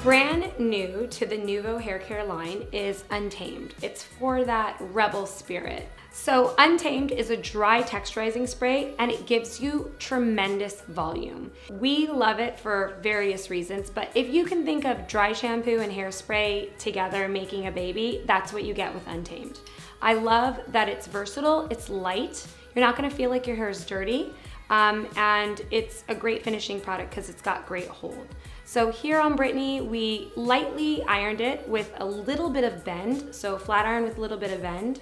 Brand new to the Nuuvo Haircare line is Untamed. It's for that rebel spirit. So Untamed is a dry texturizing spray and it gives you tremendous volume. We love it for various reasons, but if you can think of dry shampoo and hairspray together making a baby, that's what you get with Untamed. I love that it's versatile, it's light, you're not gonna feel like your hair is dirty, and it's a great finishing product because it's got great hold. So here on Brittany, we lightly ironed it with a little bit of bend, so flat iron with a little bit of bend.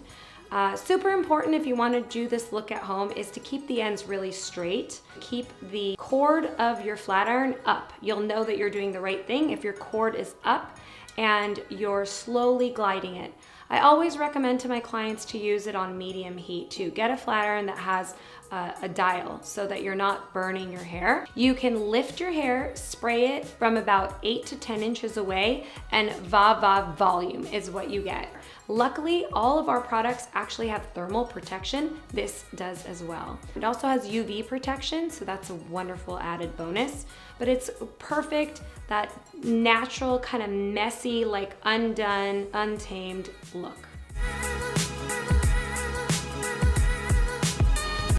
Super important if you want to do this look at home is to keep the ends really straight. Keep the cord of your flat iron up. You'll know that you're doing the right thing if your cord is up and you're slowly gliding it. I always recommend to my clients to use it on medium heat too. Get a flat iron that has a dial so that you're not burning your hair. You can lift your hair, spray it from about 8 to 10 inches away, and volume is what you get. Luckily, all of our products actually have thermal protection. This does as well. It also has UV protection, so that's a wonderful added bonus, but it's perfect, that natural kind of messy, like undone, untamed look.